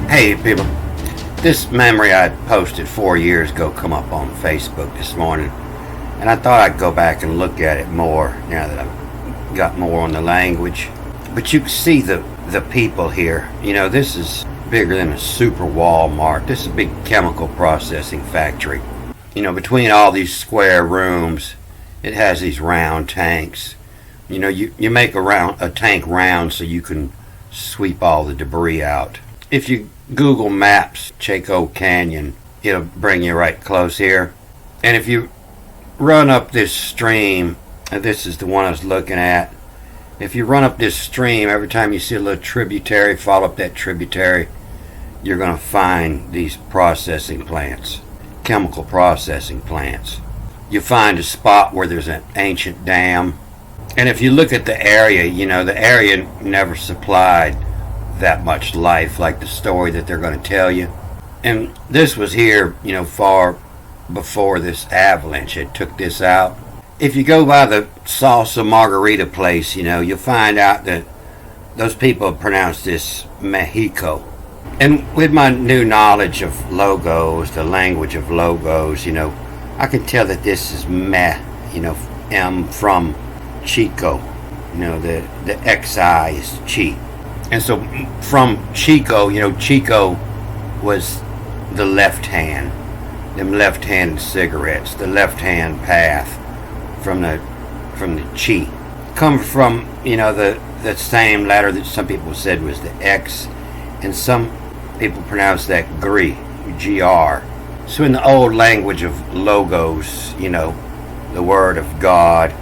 Hey people, this memory I posted 4 years ago come up on Facebook this morning, and I thought I'd go back and look at it more now that I've got more on the language. But you can see the people here. You know, this is bigger than a super Walmart. This is a big chemical processing factory. You know, between all these square rooms, it has these round tanks. You know, you make a tank round so you can sweep all the debris out. If you Google Maps MeChico Canyon, it'll bring you right close here. And if you run up this stream, and this is the one I was looking at, if you run up this stream, every time you see a little tributary, follow up that tributary, you're going to find these processing plants, chemical processing plants. You find a spot where there's an ancient dam. And if you look at the area, you know, the area never supplied that much life like the story that they're going to tell you. And this was here, you know, far before this avalanche had took this out. If you go by the salsa margarita place, you know, you'll find out that those people pronounce this MeChico. And with my new knowledge of logos, the language of logos, you know, I can tell that this is you know, M from Chico. You know, the XI is Chi. And so from Chico, you know, Chico was the left hand, them left-handed cigarettes, the left-hand path from the Chi. Come from, you know, the same letter that some people said was the X, and some people pronounce that GR. So in the old language of logos, you know, the word of God,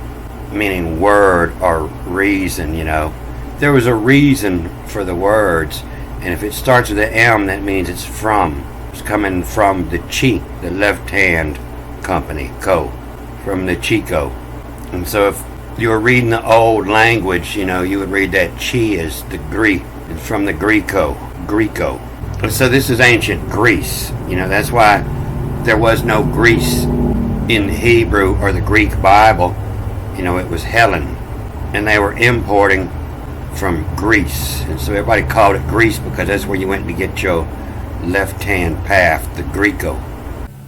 meaning word or reason, you know, there was a reason for the words, and if it starts with an M, that means it's from. It's coming from the Chi, the left-hand company, from the Chico. And so if you were reading the old language, you know, you would read that Chi as the Greek, and from the Greco. And so this is ancient Greece. You know, that's why there was no Greece in Hebrew or the Greek Bible. You know, it was Helen, and they were importing from Greece, and so everybody called it Greece because that's where you went to get your left-hand path, the Greco.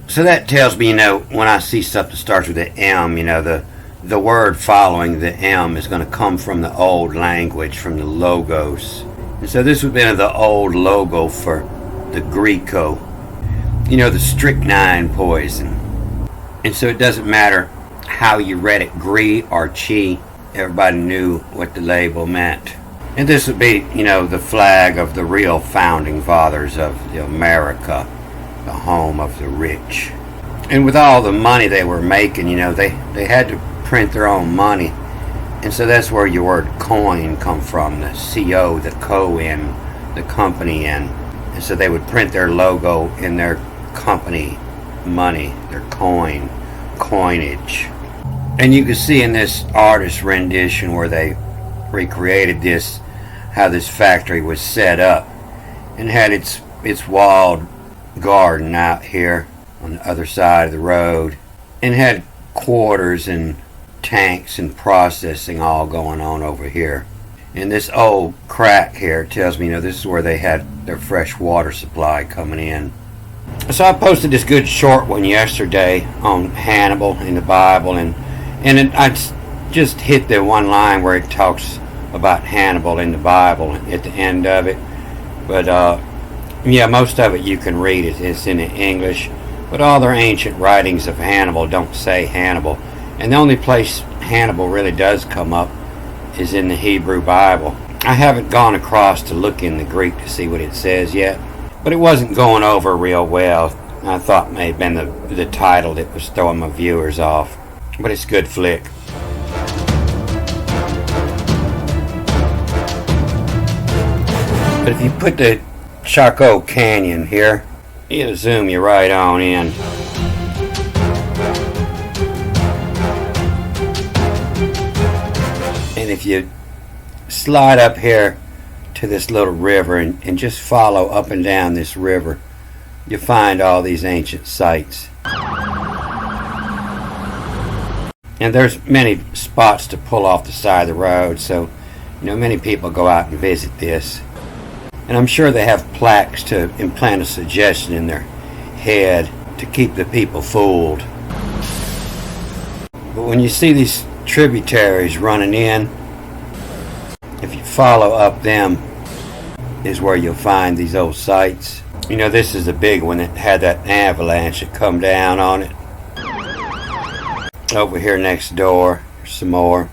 So that tells me, you know, when I see stuff that starts with an M, you know, the word following the M is going to come from the old language, from the logos. And so this would be the old logo for the Greco, you know, the strychnine poison. And so it doesn't matter how you read it, Gre or Chi, everybody knew what the label meant. And this would be, you know, the flag of the real founding fathers of America, the home of the rich. And with all the money they were making, you know, they had to print their own money. And so that's where your word coin come from, the CO, the co-in, the company in. And so they would print their logo in their company money, their coinage. And you can see in this artist rendition where they recreated this, how this factory was set up, and had its walled garden out here on the other side of the road, and had quarters and tanks and processing all going on over here. And this old crack here tells me, you know, this is where they had their fresh water supply coming in. So I posted this good short one yesterday on Hannibal in the Bible, and I just hit the one line where it talks about Hannibal in the Bible at the end of it. But yeah, most of it you can read. It's in English, but all their ancient writings of Hannibal don't say Hannibal. And the only place Hannibal really does come up is in the Hebrew Bible. I haven't gone across to look in the Greek to see what it says yet, but it wasn't going over real well. I thought it may have been the title that was throwing my viewers off. But it's a good flick. But if you put the Chaco Canyon here, it'll zoom you right on in. And if you slide up here to this little river and just follow up and down this river, you'll find all these ancient sites. And there's many spots to pull off the side of the road, so, you know, many people go out and visit this. And I'm sure they have plaques to implant a suggestion in their head to keep the people fooled. But when you see these tributaries running in, if you follow up them, is where you'll find these old sites. You know, this is a big one that had that avalanche that come down on it. Over here next door, there's some more.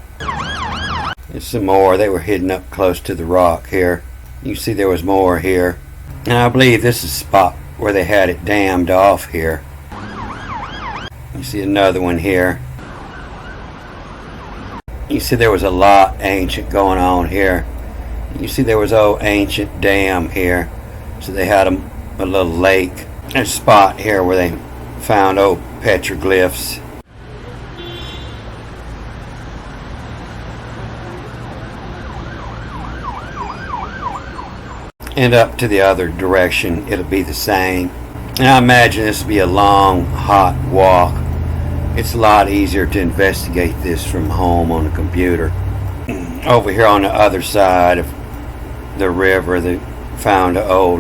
There's some more. They were hidden up close to the rock here. You can see there was more here. And I believe this is the spot where they had it dammed off here. You see another one here. You see there was a lot ancient going on here. You see there was old ancient dam here. So they had a little lake. There's a spot here where they found old petroglyphs. And up to the other direction, it'll be the same. And I imagine this will be a long, hot walk. It's a lot easier to investigate this from home on a computer. Over here on the other side of the river, they found an old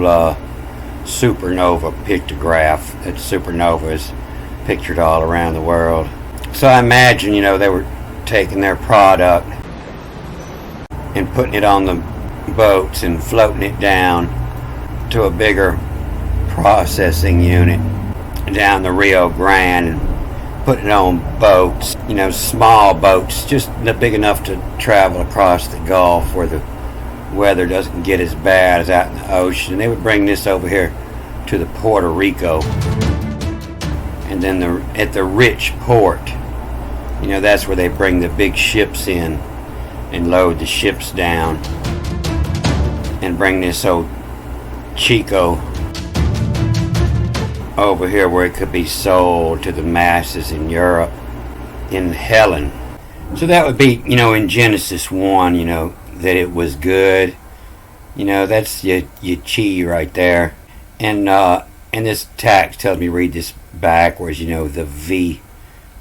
supernova pictograph. That supernova is pictured all around the world. So I imagine, you know, they were taking their product and putting it on the boats and floating it down to a bigger processing unit down the Rio Grande and putting it on boats, you know, small boats, just big enough to travel across the Gulf where the weather doesn't get as bad as out in the ocean. And they would bring this over here to the Puerto Rico, and then at the rich port, you know, that's where they bring the big ships in and load the ships down and bring this old Chico over here where it could be sold to the masses in Europe, in Helen. So that would be, you know, in Genesis 1, you know, that it was good. You know, that's your chi right there. And this text tells me read this backwards, you know, the V,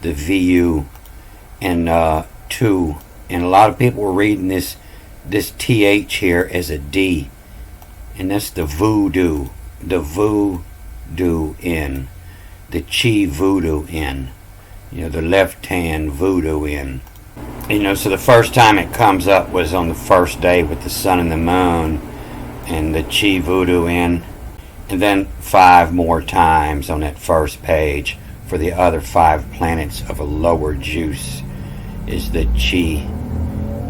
the VU, and 2. And a lot of people were reading this TH here as a D. And that's the voodoo in, the chi voodoo in, you know, the left hand voodoo in. You know, so the first time it comes up was on the first day with the sun and the moon and the chi voodoo in, and then 5 more times on that first page for the other 5 planets of a lower juice is the chi.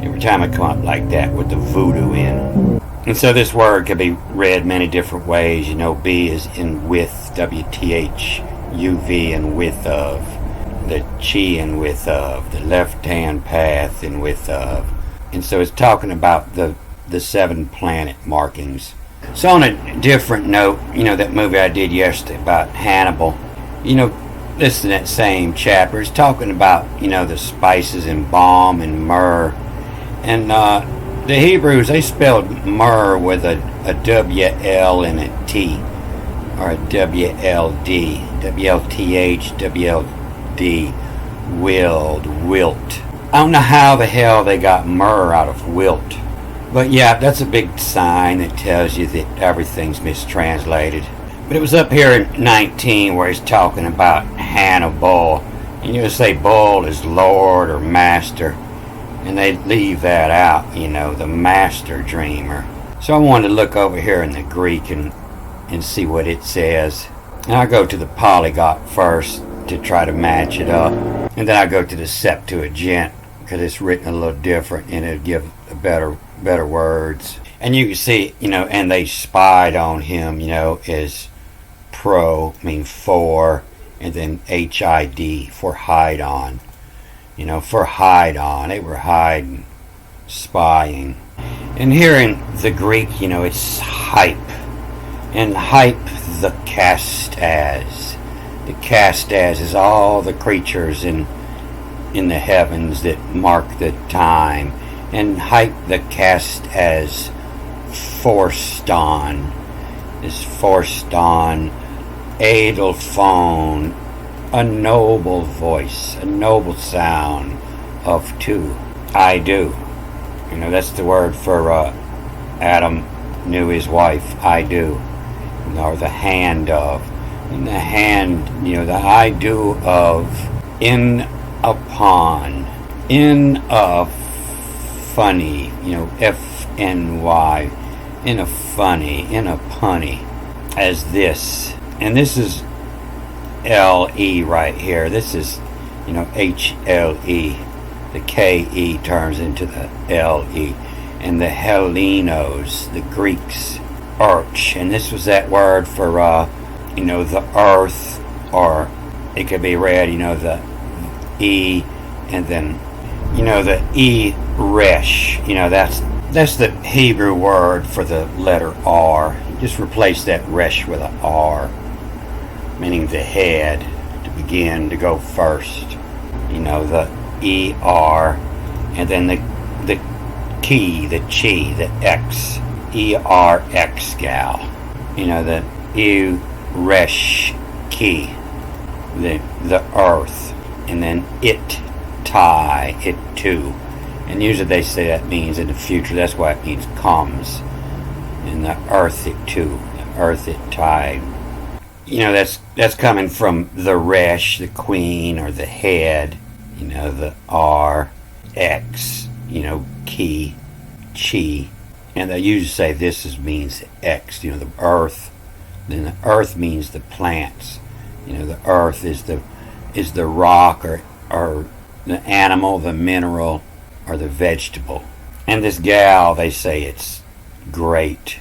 Every time it come up like that with the voodoo in. And so this word could be read many different ways. You know, B is in with, WTHUV, and with of. The chi and with of. The left hand path and with of. And so it's talking about the 7 planet markings. So on a different note, you know, that movie I did yesterday about Hannibal, you know, this in that same chapter is talking about, you know, the spices and balm and myrrh. And the Hebrews, they spelled myrrh with a WL and a T, or a WLD, WLTH, WLD, wilt. I don't know how the hell they got myrrh out of wilt. But yeah, that's a big sign that tells you that everything's mistranslated. But it was up here in 19 where he's talking about Hannibal. And you say bull is Lord or Master. And they leave that out, you know, the master dreamer. So I wanted to look over here in the Greek and see what it says. And I'll go to the Polyglot first to try to match it up. And then I'll go to the Septuagint because it's written a little different and it'll give a better words. And you can see, you know, and they spied on him, you know, as mean for, and then HID for hide on. You know, for hide on. They were hiding, spying. And here in the Greek, you know, it's hype. And hype the cast as. The cast as is all the creatures in the heavens that mark the time. And hype the cast as forced on. Is forced on. Edelphone. A noble voice, a noble sound of two. I do. You know, that's the word for Adam knew his wife, I do, or the hand of. And the hand, the I do of, in upon, in a funny, F-N-Y, in a funny, in a punny, as this. And this is L-E right here. This is, H-L-E. The K-E turns into the L-E. And the Hellenos, the Greeks, arch. And this was that word for, the earth, or it could be read, the E, and then, the E, resh. That's the Hebrew word for the letter R. Just replace that resh with a R, meaning the head, to begin, to go first. The E-R, and then the key, the chi, the X, E-R-X, gal. The E-resh, key, the earth, and then it, tie, it too. And usually they say that means in the future. That's why it means comes. And the earth it too. The earth it tide. That's coming from the resh, the queen, or the head. The R, X, key, chi. And they usually say this means X, the earth. Then the earth means the plants. The earth is the rock, or the animal, the mineral, or the vegetable. And this gal, they say it's great.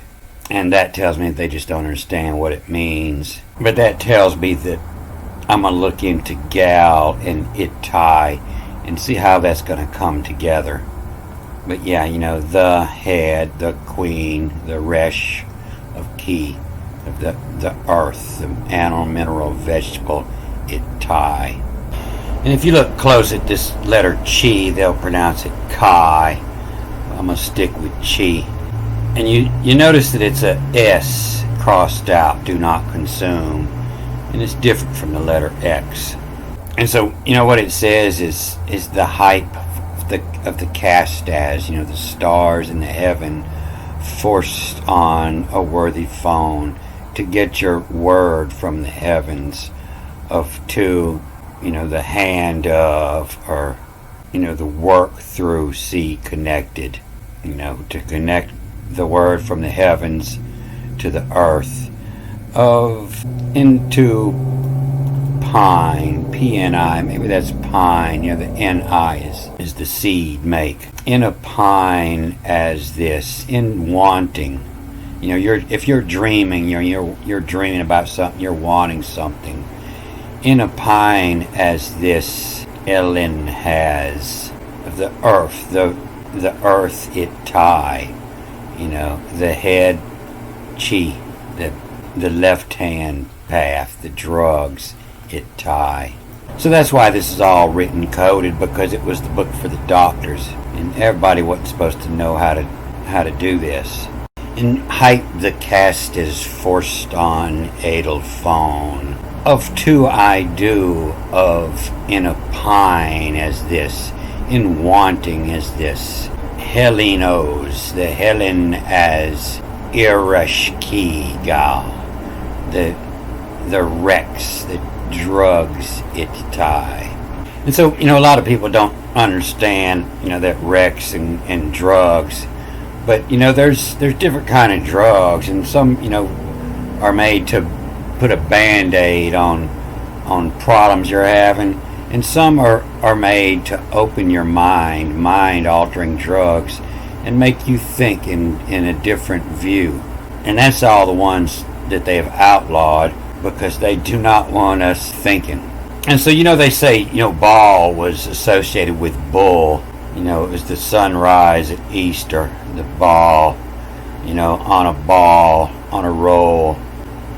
And that tells me that they just don't understand what it means. But that tells me that I'm going to look into gal and itai and see how that's going to come together. But yeah, the head, the queen, the resh of ki, of the earth, the animal, mineral, vegetable, itai. And if you look close at this letter chi, they'll pronounce it kai. I'm going to stick with chi. And you notice that it's a S crossed out, do not consume. And it's different from the letter X. And so, what it says is the hype of the cast as, the stars in the heaven forced on a worthy phone to get your word from the heavens of to, the hand of, or, the work through, see, connected, to connect the word from the heavens to the earth of into pine, P-N-I, maybe that's pine, the N-I is the seed make. In a pine as this, in wanting, if you're dreaming, you're dreaming about something, you're wanting something. In a pine as this, Ellen has, of the earth, the earth it tie, the head, chi, the left hand path, the drugs it tie. So that's why this is all written coded, because it was the book for the doctors, and everybody wasn't supposed to know how to do this. In height the cast is forced on Edelphone. Of two I do, of in a pine as this, in wanting as this. Hellenos, the Helen as Irashki gal, the Rex, the drugs it tie. And so, a lot of people don't understand, that Rex and drugs. But, there's different kind of drugs, and some, are made to put a Band-Aid on problems you're having, and some are made to open your mind-altering drugs, and make you think in a different view. And that's all the ones that they have outlawed, because they do not want us thinking. And so, they say, Baal was associated with bull. It was the sunrise at Easter, the ball, on a ball, on a roll.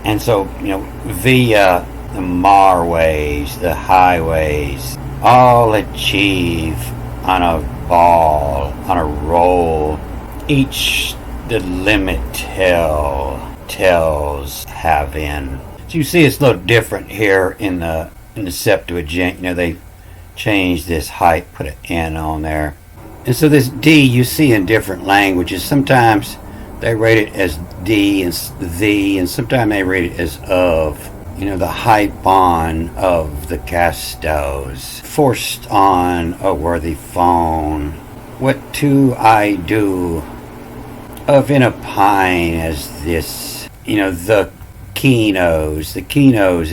And so, via the marways, the highways, all achieve on a ball, on a roll. Each the limit tells have in. So you see it's a little different here in the Septuagint. They changed this height, put an N on there. And so this D you see in different languages. Sometimes They rate it as the, and sometimes they rate it as of. The hype on of the Castos, forced on a worthy phone. What do I do of in a pine as this? The Kenos. The Kenos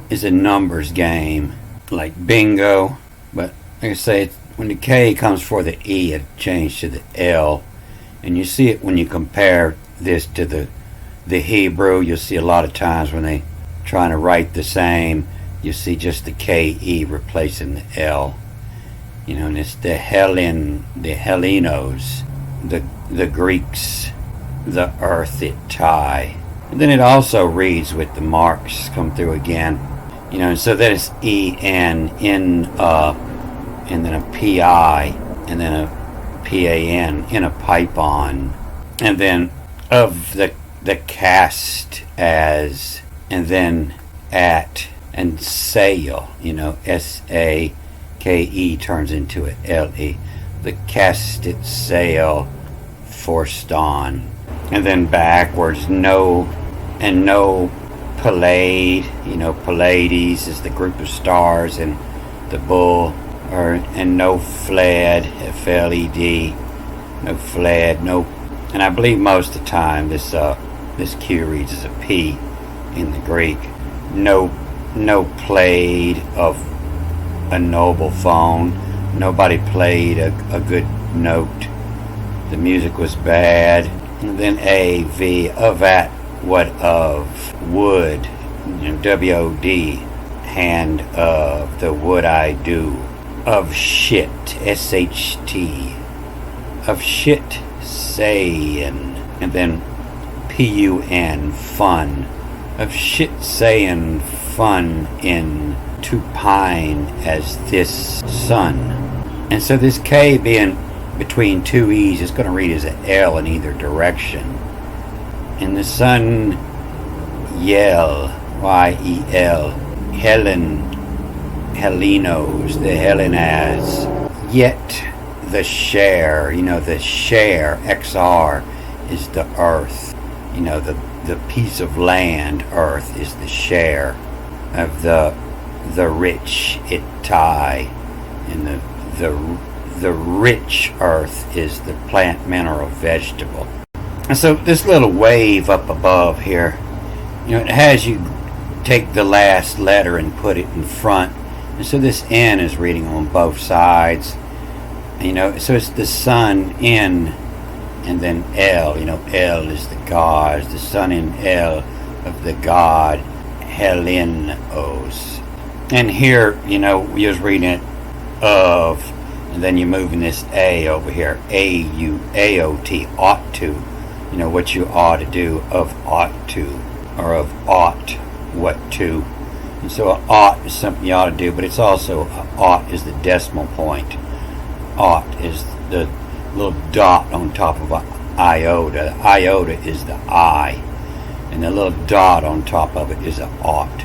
is a numbers game, like bingo, but like I say, when the K comes for the E, it changed to the L, and you see it when you compare this to the Hebrew. You'll see a lot of times when they trying to write the same, you see just the K-E replacing the L. And it's the Hellenos, the Greeks, the earth it tie. And then it also reads with the marks come through again. So that it's E-N, and then a P-I, and then a P-A-N, in a pipe on. And then of the cast as, and then at, and sail, S-A-K-E turns into an L-E. The casted sail, forced on. And then backwards, no Pallade, Pallades is the group of stars, and the bull, and no fled, F-L-E-D, no fled, no, and I believe most of the time this Q reads as a P in the Greek. No played of a noble phone. Nobody played a good note. The music was bad. And then A-V, of at, what of, would, W-O-D, hand of, the would I do, of shit, S-H-T, of shit sayin', and then P-U-N, fun, of shit sayin' fun in to pine as this sun. And so this K being between two E's is going to read as an L in either direction. And the sun yell, Y-E-L, Helenos, the Helenas, yet the share, the share, XR, is the earth. The piece of land, earth, is the share of the rich, it tie, and the rich earth is the plant, mineral, vegetable. And so this little wave up above here, it has you take the last letter and put it in front. And so this N is reading on both sides. So it's the sun in, and then L. L is the gods. The sun in L of the god Helenos. And here, you're reading it of, and then you're moving this A over here. A-U-A-O-T, ought to. What you ought to do, of ought to, or of ought, what to. And so a ought is something you ought to do, but it's also, ought is the decimal point. Ought is the little dot on top of an iota. The iota is the I, and the little dot on top of it is an ought.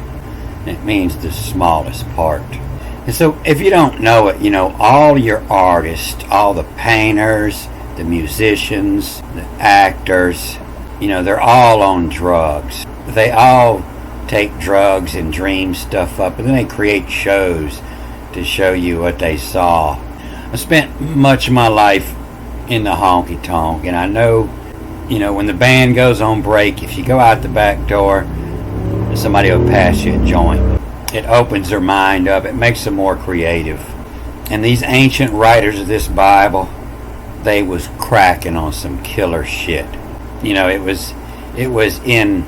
And it means the smallest part. And so if you don't know it, all your artists, all the painters, the musicians, the actors, they're all on drugs. They all take drugs and dream stuff up, and then they create shows to show you what they saw. I spent much of my life in the honky tonk, and I know, when the band goes on break, if you go out the back door, somebody will pass you a joint. It opens their mind up. It makes them more creative. And these ancient writers of this Bible, they was cracking on some killer shit. It was in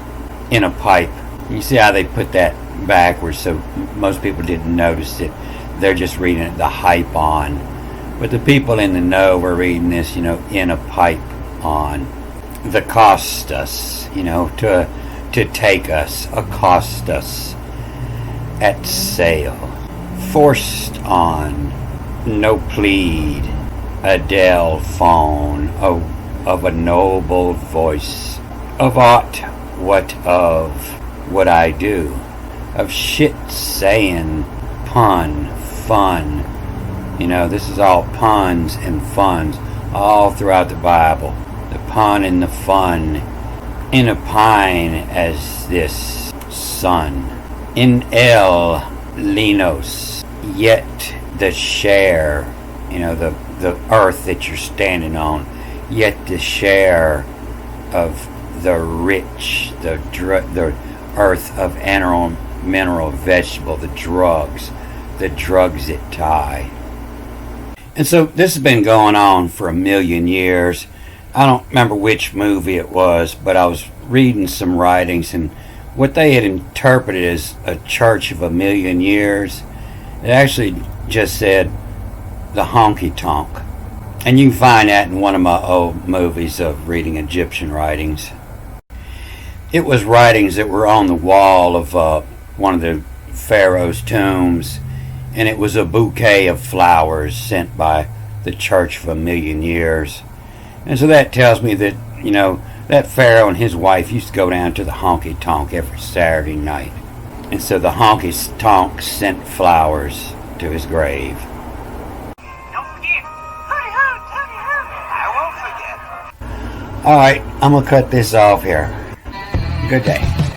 a pipe. You see how they put that backwards, so most people didn't notice it. They're just reading it, the hype on. But the people in the know were reading this, in a pipe on. The cost us, to take us, accost us, at sail, forced on, no plead, Adele phone, of a noble voice, of aught, what of, what I do, of shit saying, pun, fun. This is all puns and funs all throughout the Bible. The pun in the fun, in a pine as this sun. In el linos, yet the share, the earth that you're standing on, yet the share of the rich, the earth of animal, mineral, vegetable, the drugs that tie. And so this has been going on for 1,000,000 years. I don't remember which movie it was, but I was reading some writings, and what they had interpreted as a church of 1,000,000 years, it actually just said the honky tonk. And you can find that in one of my old movies of reading Egyptian writings. It was writings that were on the wall of one of the pharaoh's tombs, and it was a bouquet of flowers sent by the church for 1,000,000 years. And so that tells me that, that pharaoh and his wife used to go down to the honky tonk every Saturday night. And so the honky tonk sent flowers to his grave. Don't forget, hooty hoot, hooty hoot. I won't forget. Alright, I'm going to cut this off here. Good day.